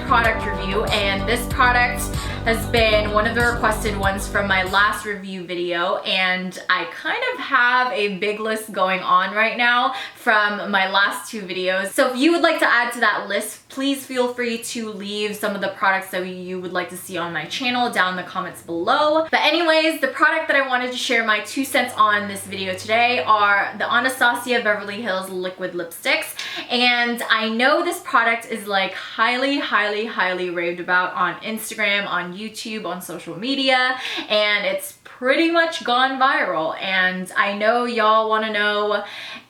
product review, and this product has been one of the requested ones from my last review video, and I kind of have a big list going on right now from my last two videos. So if you would like to add to that list, please feel free to leave some of the products that you would like to see on my channel down in the comments below. But anyways, the product that I wanted to share my 2 cents on this video today are the Anastasia Beverly Hills liquid lipsticks. And I know this product is like highly raved about on Instagram, on YouTube, on social media, and it's pretty much gone viral. And I know y'all want to know,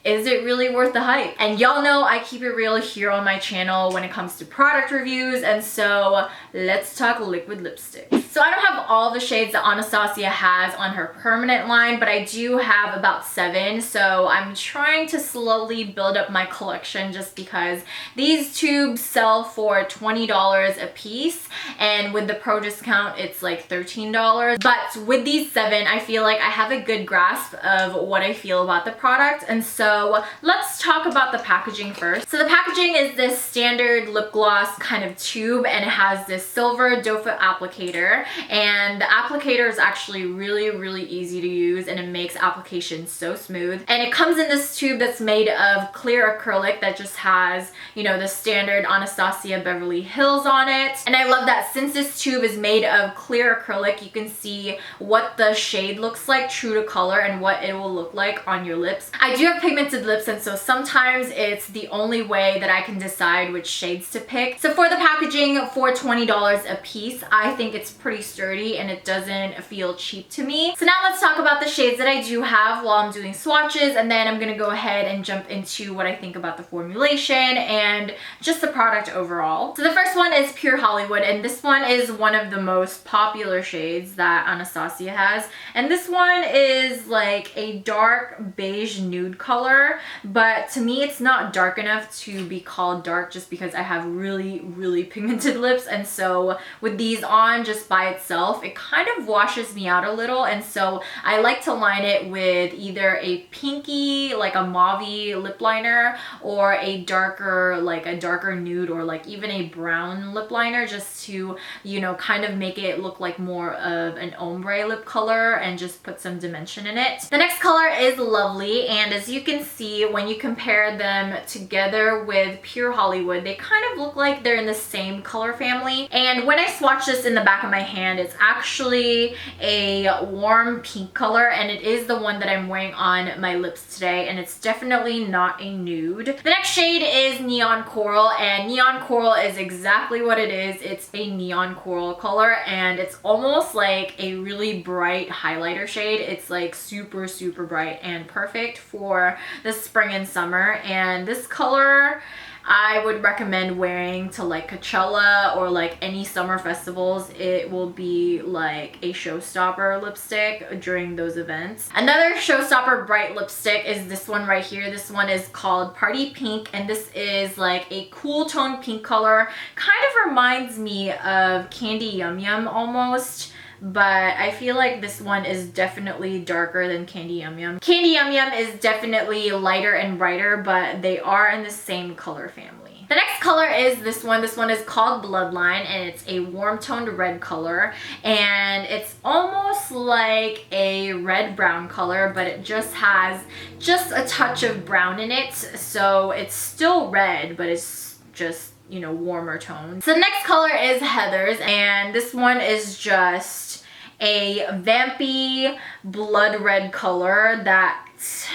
is it really worth the hype? And y'all know I keep it real here on my channel when it comes to product reviews, and so let's talk liquid lipstick. So I don't have all the shades that Anastasia has on her permanent line, but I do have about 7, so I'm trying to slowly build up my collection just because these tubes sell for $20 a piece, and with the pro discount it's like $13. But with these 7, I feel like I have a good grasp of what I feel about the product, and so let's talk about the packaging first. So the packaging is this standard lip gloss kind of tube, and it has this silver doe foot applicator, and the applicator is actually really easy to use, and it makes application so smooth. And it comes in this tube that's made of clear acrylic that just has, you know, the standard Anastasia Beverly Hills on it. And I love that since this tube is made of clear acrylic, you can see what the shade looks like true to color and what it will look like on your lips. I do have pigmented lips, and so sometimes it's the only way that I can decide which shades to pick. So for the packaging, for $20 a piece, I think it's pretty sturdy and it doesn't feel cheap to me. So now let's talk about the shades that I do have while I'm doing swatches, and then I'm gonna go ahead and jump into what I think about the formulation and just the product overall. So the first one is Pure Hollywood, and this one is one of the most popular shades that Anastasia has. And this one is like a dark beige nude color, but to me it's not dark enough to be called dark just because I have really pigmented lips, and so with these on just by itself it kind of washes me out a little, and so I like to line it with either a pinky, like a mauve-y lip liner, or a darker, like a darker nude, or like even a brown lip liner, just to, you know, kind of make it look like more of an ombre lip color and just put some dimension in it. The next color is Lovely, and as you can see, when you compare them together with Pure Hollywood, they kind of look like they're in the same color family. And when I swatch this in the back of my hand, it's actually a warm pink color, and it is the one that I'm wearing on my lips today, and it's definitely not a nude. The next shade is Neon Coral, and Neon Coral is exactly what it is. It's a neon coral color, and it's almost like a really bright highlighter shade. It's like super bright and perfect for the spring and summer, and this color I would recommend wearing to like Coachella or like any summer festivals. It will be like a showstopper lipstick during those events. Another showstopper bright lipstick is this one right here. This one is called Party Pink, and this is like a cool tone pink color. Kind of reminds me of Candy Yum Yum almost, but I feel like this one is definitely darker than Candy Yum Yum. Candy Yum Yum is definitely lighter and brighter, but they are in the same color family. The next color is this one. This one is called Bloodline, and it's a warm toned red color, and it's almost like a red-brown color, but it just has just a touch of brown in it, so it's still red, but it's just, you know, warmer tones. So the next color is Heathers, and this one is just a vampy blood red color that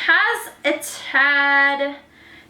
has a tad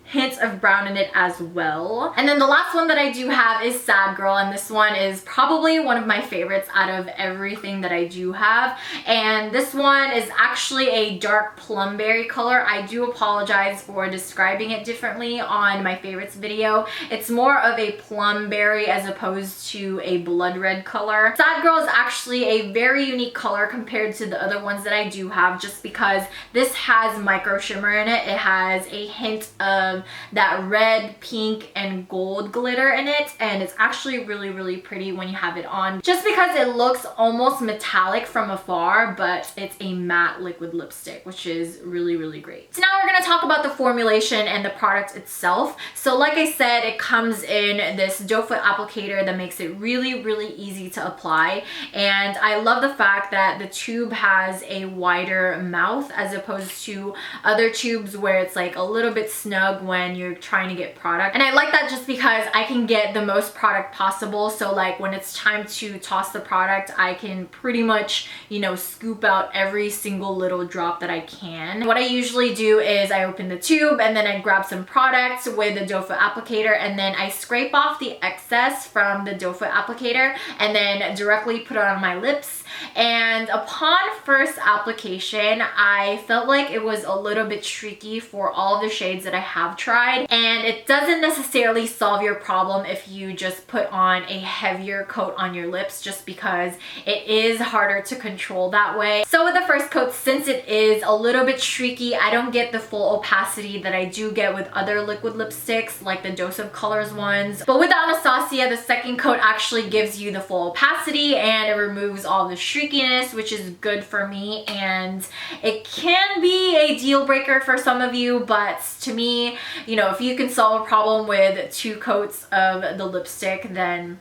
hints of brown in it as well. And then the last one that I do have is Sad Girl, and this one is probably one of my favorites out of everything that I do have. And this one is actually a dark plumberry color. I do apologize for describing it differently on my favorites video. It's more of a plumberry as opposed to a blood red color. Sad Girl is actually a very unique color compared to the other ones that I do have, just because this has micro shimmer in it. It has a hint of of that red, pink, and gold glitter in it, and it's actually really, really pretty when you have it on, just because it looks almost metallic from afar, but it's a matte liquid lipstick, which is really, really great. So now we're going to talk about the formulation and the product itself. So like I said, it comes in this doe foot applicator that makes it really, really easy to apply, and I love the fact that the tube has a wider mouth as opposed to other tubes where it's like a little bit snug when you're trying to get product. And I like that just because I can get the most product possible. So like when it's time to toss the product, I can pretty much, you know, scoop out every single little drop that I can. What I usually do is I open the tube and then I grab some product with the doe foot applicator, and then I scrape off the excess from the doe foot applicator and then directly put it on my lips. And upon first application, I felt like it was a little bit streaky for all the shades that I have tried, and it doesn't necessarily solve your problem if you just put on a heavier coat on your lips, just because it is harder to control that way. So with the first coat, since it is a little bit streaky, I don't get the full opacity that I do get with other liquid lipsticks like the Dose of Colors ones. But with the Anastasia, the second coat actually gives you the full opacity and it removes all the streakiness, which is good for me, and it can be a deal breaker for some of you, but to me, you know, if you can solve a problem with 2 coats of the lipstick, then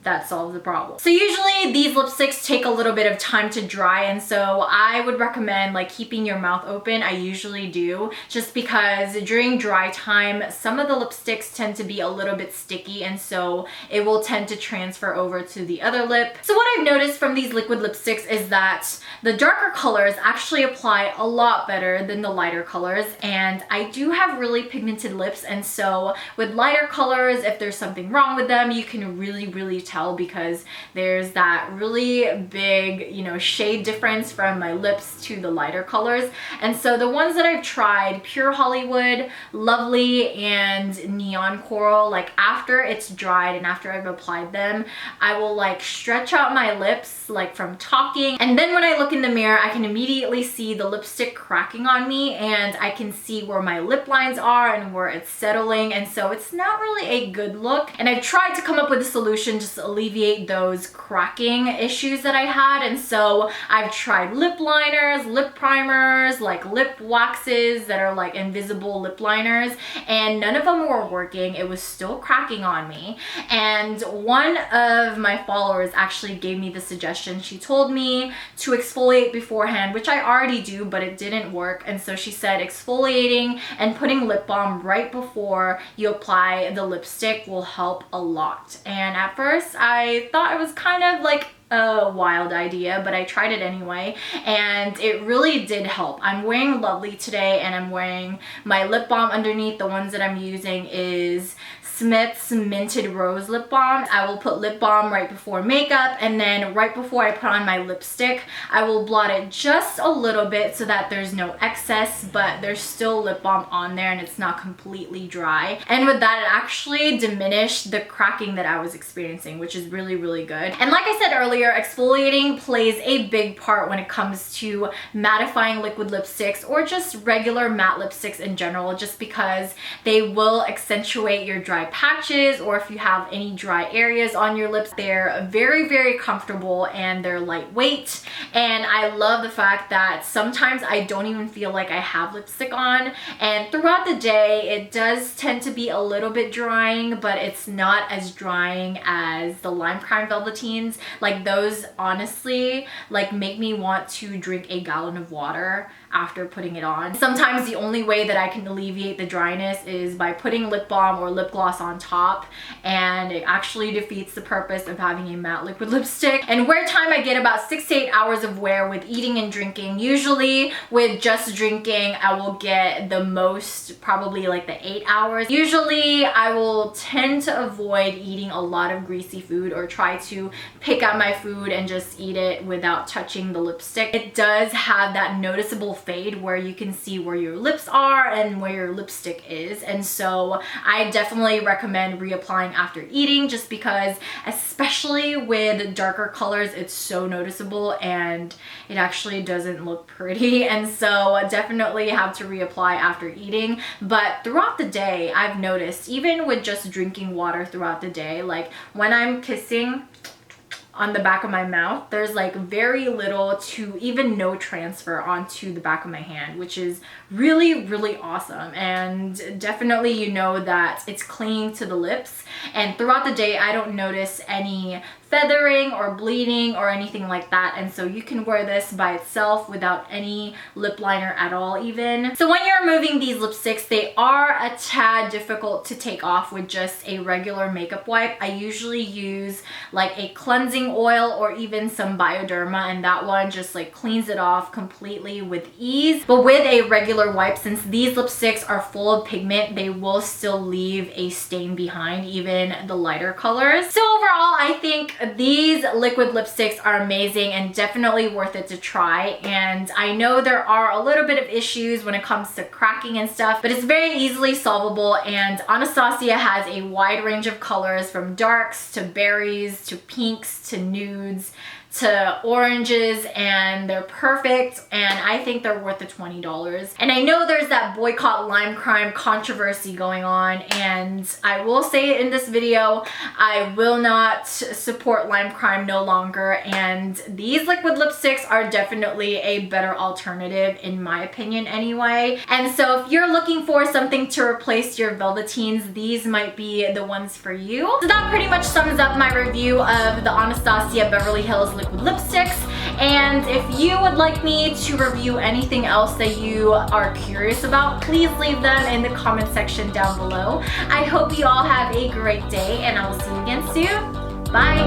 that solves the problem. So usually these lipsticks take a little bit of time to dry, and so I would recommend like keeping your mouth open. I usually do, just because during dry time some of the lipsticks tend to be a little bit sticky, and so it will tend to transfer over to the other lip. So what I've noticed from these liquid lipsticks is that the darker colors actually apply a lot better than the lighter colors, and I do have really pigmented lips, and so with lighter colors, if there's something wrong with them, you can really tell, because there's that really big, you know, shade difference from my lips to the lighter colors. And so the ones that I've tried, Pure Hollywood, Lovely, and Neon Coral, like after it's dried and after I've applied them, I will like stretch out my lips like from talking, and then when I look in the mirror, I can immediately see the lipstick cracking on me, and I can see where my lip lines are and where it's settling, and so it's not really a good look. And I've tried to come up with a solution just to alleviate those cracking issues that I had, and so I've tried lip liners, lip primers, like lip waxes that are like invisible lip liners, and none of them were working. It was still cracking on me, and one of my followers actually gave me the suggestion. She told me to exfoliate beforehand, which I already do, but it didn't work, and so she said exfoliating and putting lip balm right before you apply the lipstick will help a lot. And at first I thought it was kind of like a wild idea, but I tried it anyway, and it really did help. I'm wearing Lovely today, and I'm wearing my lip balm underneath. The ones that I'm using is Smith's Minted Rose Lip Balm. I will put lip balm right before makeup, and then right before I put on my lipstick, I will blot it just a little bit so that there's no excess, but there's still lip balm on there and it's not completely dry. And with that, it actually diminished the cracking that I was experiencing, which is really, really good. And like I said earlier, exfoliating plays a big part when it comes to mattifying liquid lipsticks or just regular matte lipsticks in general, just because they will accentuate your dry patches, or if you have any dry areas on your lips. They're very comfortable and they're lightweight, and I love the fact that sometimes I don't even feel like I have lipstick on, and throughout the day it does tend to be a little bit drying, but it's not as drying as the Lime Crime Velveteens. Like those honestly like make me want to drink a gallon of water after putting it on. Sometimes the only way that I can alleviate the dryness is by putting lip balm or lip gloss on top, and it actually defeats the purpose of having a matte liquid lipstick. And wear time, I get about 6 to 8 hours of wear with eating and drinking. Usually with just drinking, I will get the most, probably like the 8 hours. Usually I will tend to avoid eating a lot of greasy food or try to pick out my food and just eat it without touching the lipstick, it does have that noticeable fade where you can see where your lips are and where your lipstick is. And so I definitely recommend reapplying after eating, just because especially with darker colors, it's so noticeable and it actually doesn't look pretty. And so definitely have to reapply after eating. But throughout the day, I've noticed, even with just drinking water throughout the day, like when I'm kissing on the back of my mouth, there's like very little to even no transfer onto the back of my hand, which is really, really awesome. And definitely, you know that it's clinging to the lips. And throughout the day, I don't notice any feathering or bleeding or anything like that. And so you can wear this by itself without any lip liner at all even. So when you're removing these lipsticks, they are a tad difficult to take off with just a regular makeup wipe. I usually use like a cleansing oil or even some Bioderma, and that one just like cleans it off completely with ease. But with a regular wipe, since these lipsticks are full of pigment, they will still leave a stain behind, even the lighter colors. So overall, I think these liquid lipsticks are amazing and definitely worth it to try. And I know there are a little bit of issues when it comes to cracking and stuff, but it's very easily solvable. And Anastasia has a wide range of colors, from darks to berries to pinks to nudes to oranges, and they're perfect, and I think they're worth the $20. And I know there's that boycott lime crime controversy going on, and I will say it in this video, I will not support lime crime no longer, and these liquid lipsticks are definitely a better alternative in my opinion anyway. And so if you're looking for something to replace your velveteens, these might be the ones for you. So that pretty much sums up my review of the Anastasia Beverly Hills liquid lipsticks. And if you would like me to review anything else that you are curious about, please leave them in the comment section down below. I hope you all have a great day, and I will see you again soon. Bye!